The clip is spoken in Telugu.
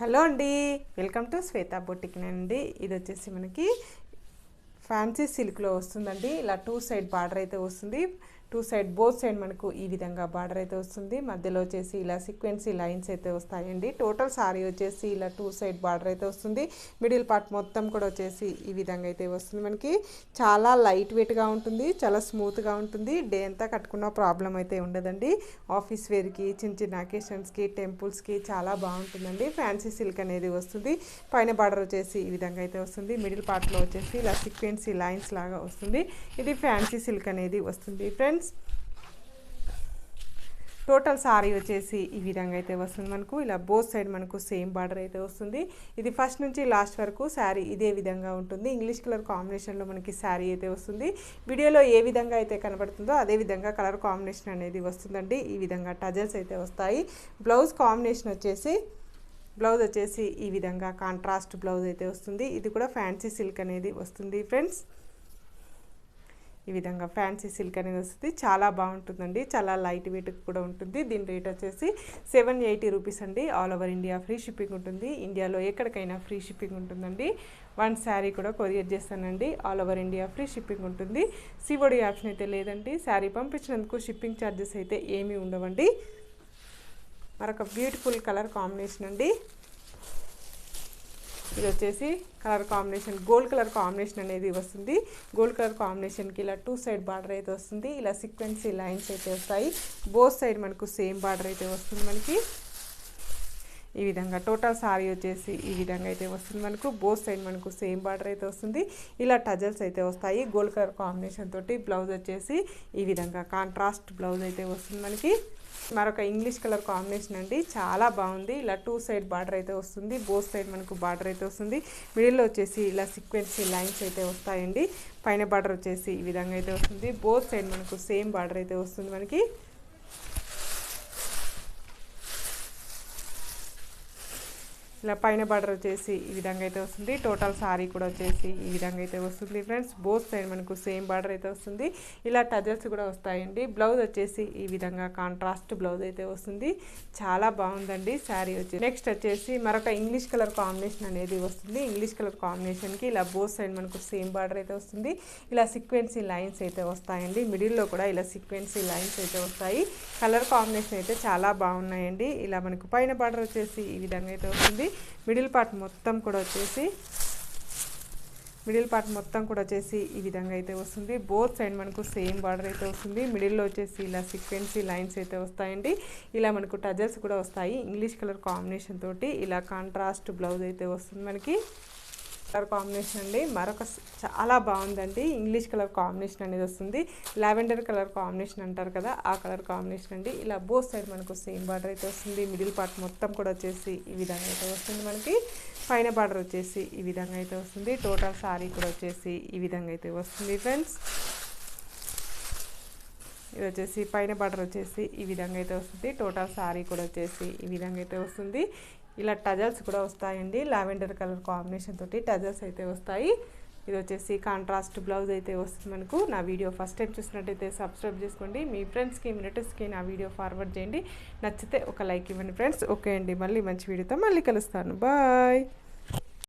హలో అండి, వెల్కమ్ టు శ్వేత బొటిక్ అండి. ఇది వచ్చేసి మనకి ఫ్యాన్సీ సిల్క్లో వస్తుందండి. ఇలా టూ సైడ్ బార్డర్ అయితే వస్తుంది. టూ సైడ్ బోత్ సైడ్ మనకు ఈ విధంగా బార్డర్ అయితే వస్తుంది. మధ్యలో వచ్చేసి ఇలా సీక్వెన్సీ లైన్స్ అయితే వస్తాయండి. టోటల్ సారీ వచ్చేసి ఇలా టూ సైడ్ బార్డర్ అయితే వస్తుంది. మిడిల్ పార్ట్ మొత్తం కూడా వచ్చేసి ఈ విధంగా అయితే వస్తుంది. మనకి చాలా లైట్ వెయిట్గా ఉంటుంది, చాలా స్మూత్గా ఉంటుంది. డే అంతా కట్టుకున్న ప్రాబ్లం అయితే ఉండదండి. ఆఫీస్ వేర్కి, చిన్న చిన్న అకేషన్స్కి, టెంపుల్స్కి చాలా బాగుంటుందండి. ఫ్యాన్సీ సిల్క్ అనేది వస్తుంది. పైన బార్డర్ వచ్చేసి ఈ విధంగా అయితే వస్తుంది. మిడిల్ పార్ట్లో వచ్చేసి ఇలా సీక్వెన్సీ లైన్స్ లాగా వస్తుంది. ఇది ఫ్యాన్సీ సిల్క్ అనేది వస్తుంది ఫ్రెండ్స్. టోటల్ సారీ వచ్చేసి ఈ విధంగా అయితే వస్తుంది. మనకు ఇలా బోత్ సైడ్ మనకు సేమ్ బార్డర్ అయితే వస్తుంది. ఇది ఫస్ట్ నుంచి లాస్ట్ వరకు శారీ ఇదే విధంగా ఉంటుంది. ఇంగ్లీష్ కలర్ కాంబినేషన్లో మనకి శారీ అయితే వస్తుంది. వీడియోలో ఏ విధంగా అయితే కనబడుతుందో అదే విధంగా కలర్ కాంబినేషన్ అనేది వస్తుందండి. ఈ విధంగా టజల్స్ అయితే వస్తాయి. బ్లౌజ్ కాంబినేషన్ వచ్చేసి ఈ విధంగా కాంట్రాస్ట్ బ్లౌజ్ అయితే వస్తుంది. ఇది కూడా ఫ్యాన్సీ సిల్క్ అనేది వస్తుంది ఫ్రెండ్స్. ఈ విధంగా ఫ్యాన్సీ సిల్క్ అనేది వస్తుంది. చాలా బాగుంటుందండి, చాలా లైట్ వెయిట్ కూడా ఉంటుంది. దీని రేట్ వచ్చేసి 780 రూపీస్ అండి. All over India free shipping ఉంటుంది. ఇండియాలో ఎక్కడికైనా ఫ్రీ షిప్పింగ్ ఉంటుందండి. వన్ శారీ కూడా కొరియర్ చేస్తానండి. All over India free shipping ఉంటుంది. సిఓడి ఆప్షన్ అయితే లేదండి. శారీ పంపించినందుకు షిప్పింగ్ ఛార్జెస్ అయితే ఏమీ ఉండవండి. మరొక బ్యూటిఫుల్ కలర్ కాంబినేషన్ అండి. ఇది వచ్చేసి colour combination gold colour combination అనేది వస్తుంది. గోల్డ్ కలర్ కాంబినేషన్కి ఇలా టూ సైడ్ బార్డర్ అయితే వస్తుంది. ఇలా సీక్వెన్సీ లైన్స్ అయితే వస్తాయి. బోత్ సైడ్ మనకు సేమ్ బార్డర్ అయితే వస్తుంది. మనకి ఈ విధంగా టోటల్ సారీ వచ్చేసి ఈ విధంగా అయితే వస్తుంది. మనకు బోత్ సైడ్ మనకు సేమ్ బార్డర్ అయితే వస్తుంది. ఇలా టజల్స్ అయితే వస్తాయి. గోల్డ్ కలర్ కాంబినేషన్ తోటి బ్లౌజ్ వచ్చేసి ఈ విధంగా కాంట్రాస్ట్ బ్లౌజ్ అయితే వస్తుంది. మనకి మరొక ఇంగ్లీష్ కలర్ కాంబినేషన్ అండి. చాలా బాగుంది. ఇలా టూ సైడ్ బార్డర్ అయితే వస్తుంది. బోత్ సైడ్ మనకు బార్డర్ అయితే వస్తుంది. మిడిల్లో వచ్చేసి ఇలా సీక్వెన్సీ లైన్స్ అయితే వస్తాయండి. పైన బార్డర్ వచ్చేసి ఈ విధంగా అయితే వస్తుంది. బోత్ సైడ్ మనకు సేమ్ బార్డర్ అయితే వస్తుంది. మనకి ఇలా పైన బార్డర్ వచ్చేసి ఈ విధంగా అయితే వస్తుంది. టోటల్ సారీ కూడా వచ్చేసి ఈ విధంగా అయితే వస్తుంది ఫ్రెండ్స్. బోత్ సైడ్ మనకు సేమ్ బార్డర్ అయితే వస్తుంది. ఇలా టజల్స్ కూడా వస్తాయండి. బ్లౌజ్ వచ్చేసి ఈ విధంగా కాంట్రాస్ట్ బ్లౌజ్ అయితే వస్తుంది. చాలా బాగుందండి శారీ వచ్చి. నెక్స్ట్ వచ్చేసి మరొక ఇంగ్లీష్ కలర్ కాంబినేషన్ అనేది వస్తుంది. ఇంగ్లీష్ కలర్ కాంబినేషన్కి ఇలా బోత్ సైడ్ మనకు సేమ్ బార్డర్ అయితే వస్తుంది. ఇలా సీక్వెన్సీ లైన్స్ అయితే వస్తాయండి. మిడిల్లో కూడా ఇలా సీక్వెన్సీ లైన్స్ అయితే వస్తాయి. కలర్ కాంబినేషన్ అయితే చాలా బాగున్నాయండి. ఇలా మనకు పైన బార్డర్ వచ్చేసి ఈ విధంగా అయితే వస్తుంది. మిడిల్ పార్ట్ మొత్తం కూడా వచ్చేసి ఈ విధంగా అయితే వస్తుంది. బోత్ సైడ్ మనకు సేమ్ బార్డర్ అయితే వస్తుంది. మిడిల్లో వచ్చేసి ఇలా సీక్వెన్సీ లైన్స్ అయితే వస్తాయండి. ఇలా మనకు టజల్స్ కూడా వస్తాయి. ఇంగ్లీష్ కలర్ కాంబినేషన్ తోటి ఇలా కాంట్రాస్ట్ బ్లౌజ్ అయితే వస్తుంది. మనకి కలర్ కాంబినేషన్ అండి. మరొక చాలా బాగుందండి. ఇంగ్లీష్ కలర్ కాంబినేషన్ అనేది వస్తుంది. లావెండర్ కలర్ కాంబినేషన్ అంటారు కదా, ఆ కలర్ కాంబినేషన్ అండి. ఇలా బోత్ సైడ్ మనకు సేమ్ బార్డర్ అయితే వస్తుంది. మిడిల్ పార్ట్ మొత్తం కూడా వచ్చేసి ఈ విధంగా అయితే వస్తుంది. మనకి పైన బార్డర్ వచ్చేసి ఈ విధంగా అయితే వస్తుంది. టోటల్ సారీ కూడా వచ్చేసి ఈ విధంగా అయితే వస్తుంది ఫ్రెండ్స్. ఇది వచ్చేసి పైన బార్డర్ వచ్చేసి ఈ విధంగా అయితే వస్తుంది. టోటల్ సారీ కూడా వచ్చేసి ఈ విధంగా అయితే వస్తుంది. ఇలా టజల్స్ కూడా వస్తాయండి. లావెండర్ కలర్ కాంబినేషన్ తోటి టజల్స్ అయితే వస్తాయి. ఇది వచ్చేసి కాంట్రాస్ట్ బ్లౌజ్ అయితే వస్తుంది మనకు. నా వీడియో ఫస్ట్ టైం చూసినట్టయితే సబ్స్క్రైబ్ చేసుకోండి. మీ ఫ్రెండ్స్కి, మీ రిలేటివ్స్కి నా వీడియో ఫార్వర్డ్ చేయండి. నచ్చితే ఒక లైక్ ఇవ్వండి ఫ్రెండ్స్. ఓకే అండి, మళ్ళీ మంచి వీడియోతో మళ్ళీ కలుస్తాను. బాయ్.